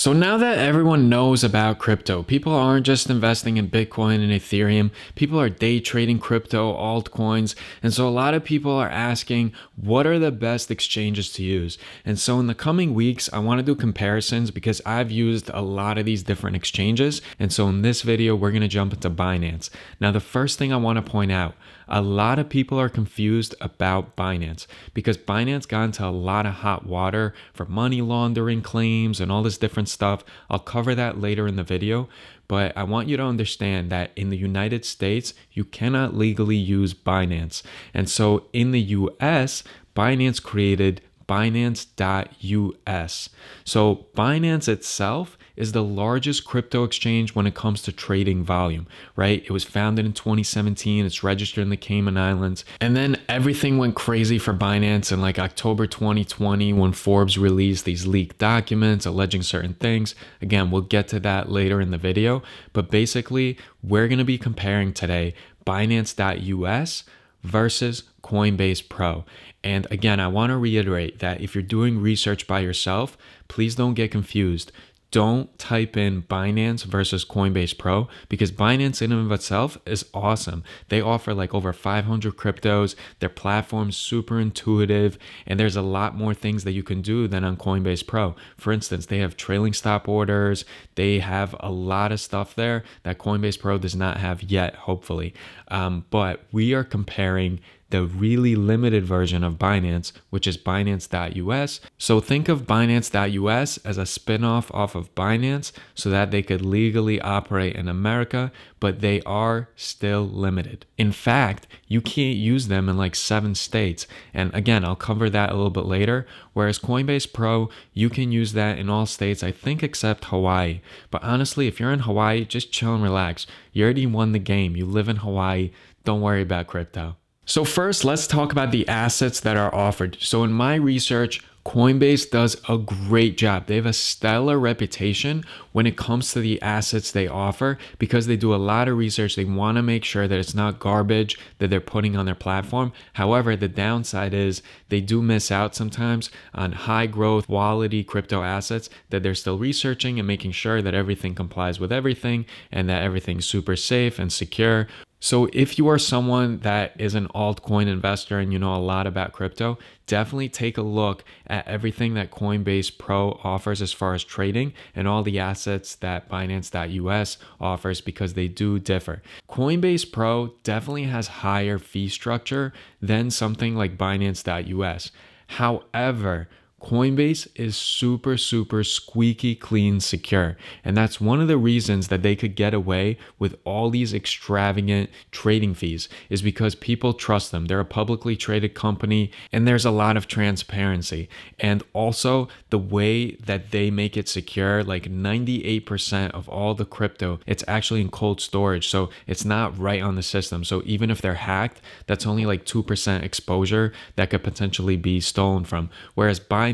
So now that everyone knows about crypto, people aren't just investing in Bitcoin and Ethereum, people are day trading crypto, altcoins. And so a lot of people are asking, what are the best exchanges to use? And so in the coming weeks, I want to do comparisons because I've used a lot of these different exchanges. And so in this video, we're going to jump into Binance. Now, the first thing I want to point out, a lot of people are confused about Binance because Binance got into a lot of hot water for money laundering claims and all this different stuff. I'll cover that later in the video, but I want you to understand that in the United States, you cannot legally use Binance. And so in the US, Binance created Binance.us. So Binance itself is the largest crypto exchange when it comes to trading volume, right? It was founded in 2017. It's registered in the Cayman Islands. And then everything went crazy for Binance in like October 2020 when Forbes released these leaked documents alleging certain things. Again, we'll get to that later in the video. But basically, we're going to be comparing today Binance.us versus Coinbase Pro. And again, I want to reiterate that if you're doing research by yourself, please don't get confused. Don't type in Binance versus Coinbase Pro because Binance in and of itself is awesome. They offer like over 500 cryptos. Their platform's super intuitive, and there's a lot more things that you can do than on Coinbase Pro. For instance, they have trailing stop orders. They have a lot of stuff there that Coinbase Pro does not have yet, hopefully. But we are comparing the really limited version of Binance, which is Binance.us. So think of Binance.us as a spinoff off of Binance so that they could legally operate in America, but they are still limited. In fact, you can't use them in like 7 states. And again, I'll cover that a little bit later. Whereas Coinbase Pro, you can use that in all states, I think, except Hawaii. But honestly, if you're in Hawaii, just chill and relax. You already won the game. You live in Hawaii. Don't worry about crypto. So first, let's talk about the assets that are offered. So in my research, Coinbase does a great job. They have a stellar reputation when it comes to the assets they offer because they do a lot of research. They want to make sure that it's not garbage that they're putting on their platform. However, the downside is they do miss out sometimes on high growth, quality crypto assets that they're still researching and making sure that everything complies with everything and that everything's super safe and secure. So if you are someone that is an altcoin investor and you know a lot about crypto, definitely take a look at everything that Coinbase Pro offers as far as trading and all the assets that Binance.us offers because they do differ. Coinbase Pro definitely has higher fee structure than something like Binance.us. However, Coinbase is super squeaky clean secure. And that's one of the reasons that they could get away with all these extravagant trading fees is because people trust them. They're a publicly traded company and there's a lot of transparency. And also the way that they make it secure, like 98% of all the crypto, it's actually in cold storage. So it's not right on the system. So even if they're hacked, that's only like 2% exposure that could potentially be stolen from. Whereas Binance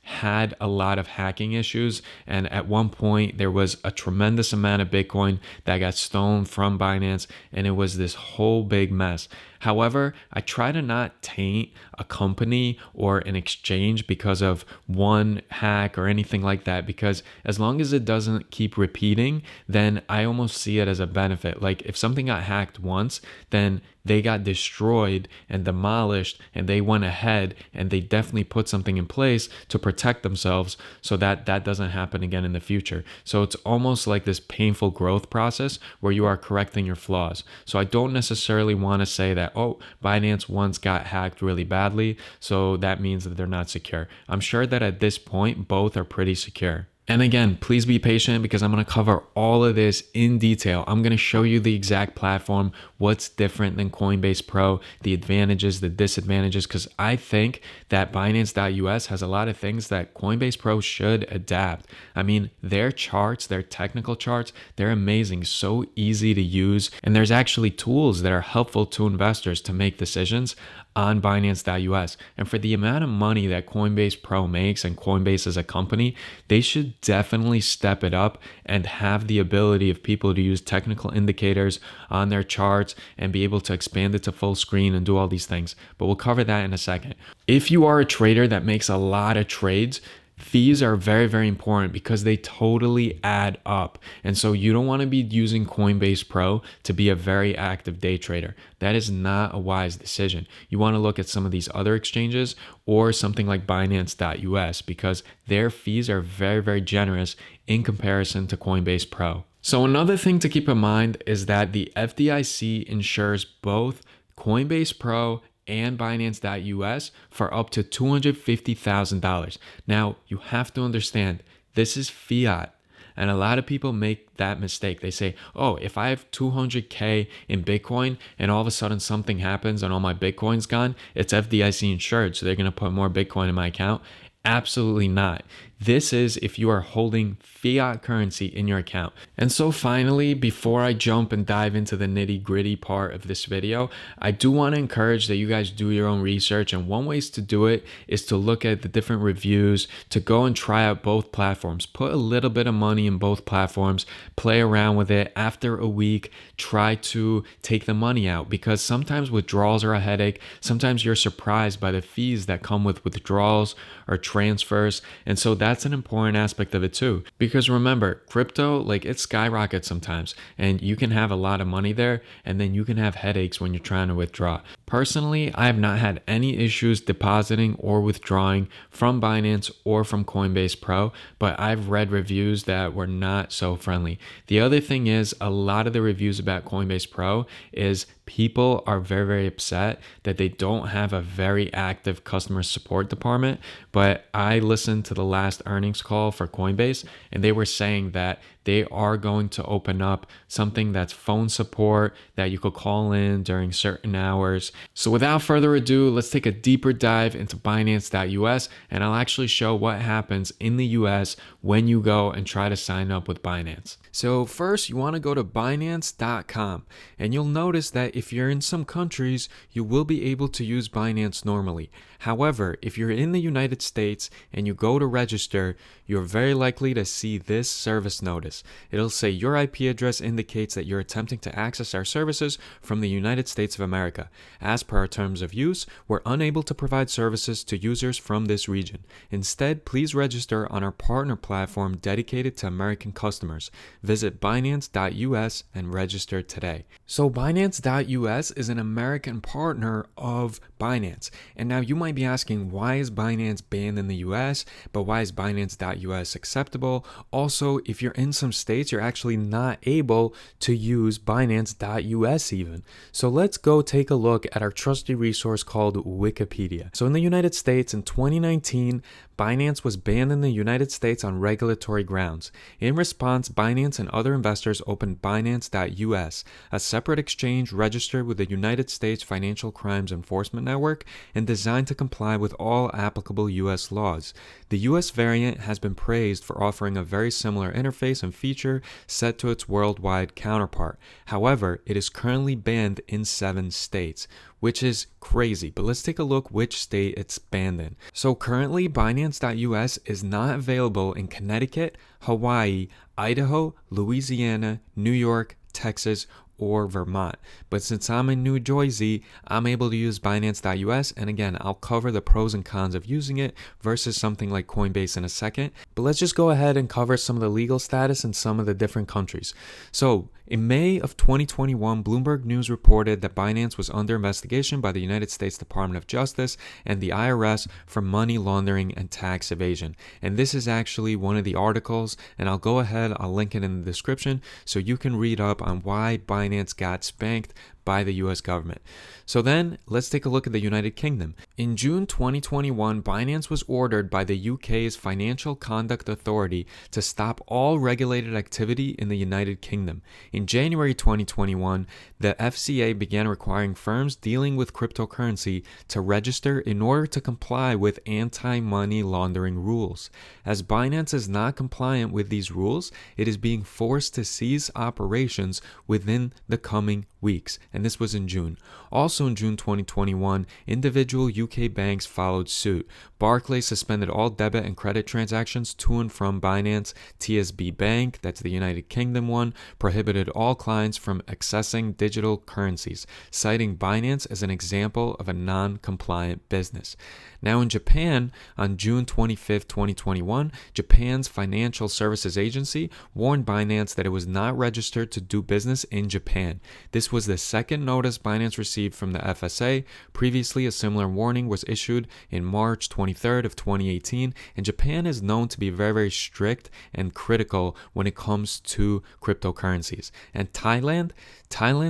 had a lot of hacking issues, and at one point there was a tremendous amount of Bitcoin that got stolen from Binance, and it was this whole big mess. However, I try to not taint a company or an exchange because of one hack or anything like that, because as long as it doesn't keep repeating, then I almost see it as a benefit. Like if something got hacked once, then they got destroyed and demolished and they went ahead and they definitely put something in place to protect themselves so that that doesn't happen again in the future. So it's almost like this painful growth process where you are correcting your flaws. So I don't necessarily want to say that, oh, Binance once got hacked really badly, so that means that they're not secure. I'm sure that at this point, both are pretty secure. And again, please be patient because I'm going to cover all of this in detail. I'm going to show you the exact platform, what's different than Coinbase Pro, the advantages, the disadvantages, because I think that Binance.us has a lot of things that Coinbase Pro should adapt. I mean, their charts, their technical charts, they're amazing, so easy to use. And there's actually tools that are helpful to investors to make decisions on Binance.us. And for the amount of money that Coinbase Pro makes and Coinbase as a company, they should definitely step it up and have the ability of people to use technical indicators on their charts and be able to expand it to full screen and do all these things. But we'll cover that in a second. If you are a trader that makes a lot of trades, fees are very, very important because they totally add up. And so you don't want to be using Coinbase Pro to be a very active day trader. That is not a wise decision. You want to look at some of these other exchanges or something like Binance US because their fees are very, very generous in comparison to Coinbase Pro. So another thing to keep in mind is that the FDIC insures both Coinbase Pro and Binance US for up to $250,000. Now, you have to understand, this is fiat. And a lot of people make that mistake. They say, oh, if I have 200K in Bitcoin and all of a sudden something happens and all my Bitcoin's gone, it's FDIC insured, so they're going to put more Bitcoin in my account. Absolutely not. This is if you are holding fiat currency in your account. And so finally, before I jump and dive into the nitty-gritty part of this video, I do want to encourage that you guys do your own research. And one way to do it is to look at the different reviews, to go and try out both platforms. Put a little bit of money in both platforms, play around with it. After a week, try to take the money out because sometimes withdrawals are a headache. Sometimes you're surprised by the fees that come with withdrawals or transfers. And so that's an important aspect of it too. Because remember, crypto, like it skyrockets sometimes and you can have a lot of money there and then you can have headaches when you're trying to withdraw. Personally, I have not had any issues depositing or withdrawing from Binance or from Coinbase Pro, but I've read reviews that were not so friendly. The other thing is a lot of the reviews about Coinbase Pro is people are very, very upset that they don't have a very active customer support department. But I listened to the last earnings call for Coinbase and they were saying that they are going to open up something that's phone support that you could call in during certain hours. So without further ado, let's take a deeper dive into Binance US and I'll actually show what happens in the US when you go and try to sign up with Binance. So first you want to go to Binance.com and you'll notice that if you're in some countries, you will be able to use Binance normally. However, if you're in the United States and you go to register, you're very likely to see this service notice. It'll say your IP address indicates that you're attempting to access our services from the United States of America. As per our terms of use, we're unable to provide services to users from this region. Instead, please register on our partner platform dedicated to American customers. Visit Binance.us and register today. So Binance.us is an American partner of Binance. And now you might be asking, why is Binance banned in the US, but why is Binance.us acceptable? Also, if you're in some states, you're actually not able to use Binance.us even. So let's go take a look at our trusty resource called Wikipedia. So in the United States in 2019, Binance was banned in the United States on regulatory grounds. In response, Binance and other investors opened Binance.us, a separate exchange registered with the United States Financial Crimes Enforcement Network and designed to comply with all applicable U.S. laws. The U.S. variant has been praised for offering a very similar interface and feature set to its worldwide counterpart. However, it is currently banned in 7 states, which is crazy. But let's take a look which state it's banned in. So currently, Binance.us is not available in Connecticut, Hawaii, Idaho, Louisiana, New York, Texas, or Vermont. But since I'm in New Jersey, I'm able to use Binance.us, and again, I'll cover the pros and cons of using it versus something like Coinbase in a second. But let's just go ahead and cover some of the legal status in some of the different countries. So in May of 2021, Bloomberg News reported that Binance was under investigation by the United States Department of Justice and the IRS for money laundering and tax evasion. And this is actually one of the articles, and I'll go ahead, I'll link it in the description so you can read up on why Binance got spanked by the US government. So then let's take a look at the United Kingdom. In June 2021, Binance was ordered by the UK's Financial Conduct Authority to stop all regulated activity in the United Kingdom. In January 2021, the FCA began requiring firms dealing with cryptocurrency to register in order to comply with anti-money laundering rules. As Binance is not compliant with these rules, it is being forced to cease operations within the coming weeks, and this was in June. Also in June 2021, individual UK banks followed suit. Barclays suspended all debit and credit transactions to and from Binance. TSB Bank, that's the United Kingdom one, prohibited all clients from accessing digital currencies, citing Binance as an example of a non-compliant business. Now in Japan, on June 25th, 2021, Japan's Financial Services Agency warned Binance that it was not registered to do business in Japan. This was the second notice Binance received from the FSA. Previously, a similar warning was issued in March 23rd of 2018, and Japan is known to be very, very strict and critical when it comes to cryptocurrencies. And Thailand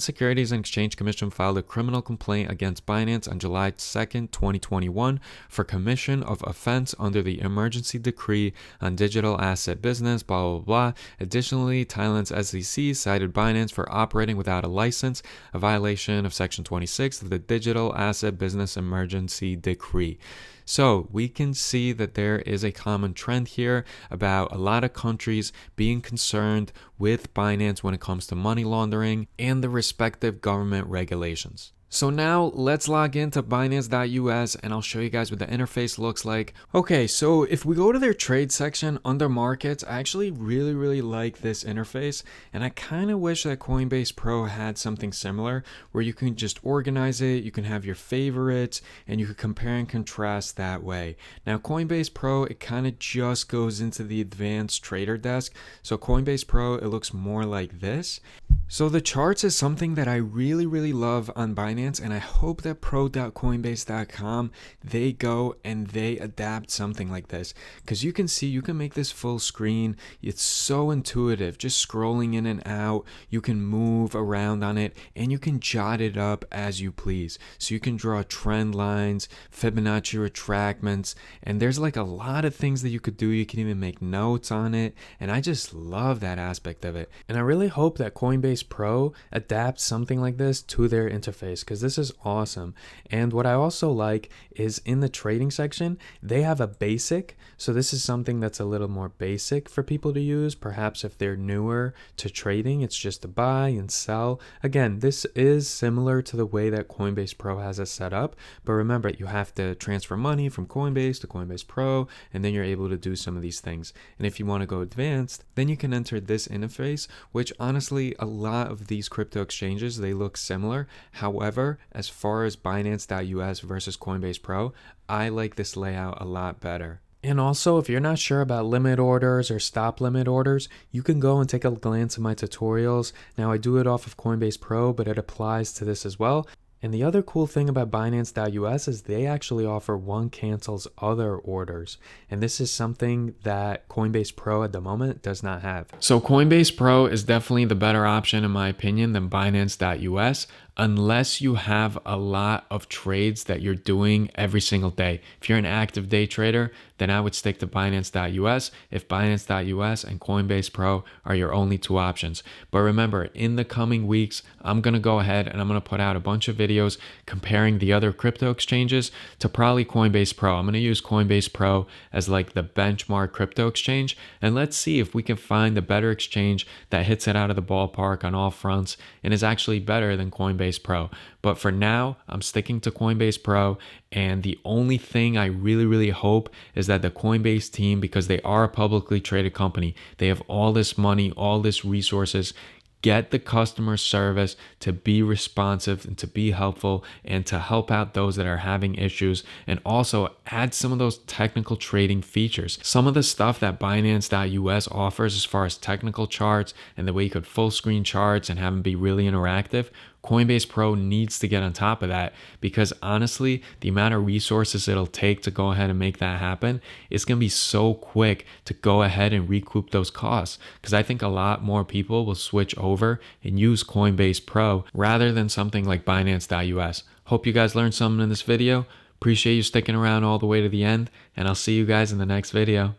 Securities and Exchange Commission filed a criminal complaint against Binance on July 2nd, 2021 for commission of offense under the emergency decree on digital asset business, blah, blah, blah. Additionally, Thailand's SEC cited Binance for operating without a license, a violation of Section 26 of the Digital Asset Business Emergency Decree. So we can see that there is a common trend here about a lot of countries being concerned with Binance when it comes to money laundering and the respective government regulations. So now let's log into Binance.us and I'll show you guys what the interface looks like. Okay, so if we go to their trade section under markets, I actually really like this interface, and I kind of wish that Coinbase Pro had something similar where you can just organize it, you can have your favorites, and you can compare and contrast that way. Now Coinbase Pro, it kind of just goes into the advanced trader desk. So Coinbase Pro, it looks more like this. So the charts is something that I really love on Binance, and I hope that pro.coinbase.com, they go and they adapt something like this, because you can see you can make this full screen. It's so intuitive, just scrolling in and out. You can move around on it and you can jot it up as you please. So you can draw trend lines, Fibonacci retracements, and there's like a lot of things that you could do. You can even make notes on it, and I just love that aspect of it. And I really hope that Coinbase Pro adapts something like this to their interface, because this is awesome. And what I also like is in the trading section, they have a basic. So this is something that's a little more basic for people to use. Perhaps if they're newer to trading, it's just to buy and sell. Again, this is similar to the way that Coinbase Pro has it set up. But remember, you have to transfer money from Coinbase to Coinbase Pro, and then you're able to do some of these things. And if you want to go advanced, then you can enter this interface, which honestly, a lot of these crypto exchanges, they look similar. However, as far as Binance.us versus Coinbase Pro, I like this layout a lot better. And also, if you're not sure about limit orders or stop limit orders, you can go and take a glance at my tutorials. Now, I do it off of Coinbase Pro, but it applies to this as well. And the other cool thing about Binance.us is they actually offer one cancels other orders. And this is something that Coinbase Pro at the moment does not have. So Coinbase Pro is definitely the better option in my opinion than Binance.us, unless you have a lot of trades that you're doing every single day. If you're an active day trader, then I would stick to Binance.us if Binance.us and Coinbase Pro are your only two options. But remember, in the coming weeks, I'm going to go ahead and I'm going to put out a bunch of videos comparing the other crypto exchanges to probably Coinbase Pro. I'm going to use Coinbase Pro as like the benchmark crypto exchange, and let's see if we can find a better exchange that hits it out of the ballpark on all fronts and is actually better than Coinbase Pro. But for now, I'm sticking to Coinbase Pro, and the only thing I really hope is that the Coinbase team, because they are a publicly traded company, they have all this money, all this resources, get the customer service to be responsive and to be helpful and to help out those that are having issues, and also add some of those technical trading features. Some of the stuff that Binance.us offers as far as technical charts and the way you could full screen charts and have them be really interactive, Coinbase Pro needs to get on top of that, because honestly, the amount of resources it'll take to go ahead and make that happen, it's going to be so quick to go ahead and recoup those costs, because I think a lot more people will switch over and use Coinbase Pro rather than something like Binance.us. Hope you guys learned something in this video. Appreciate you sticking around all the way to the end, and I'll see you guys in the next video.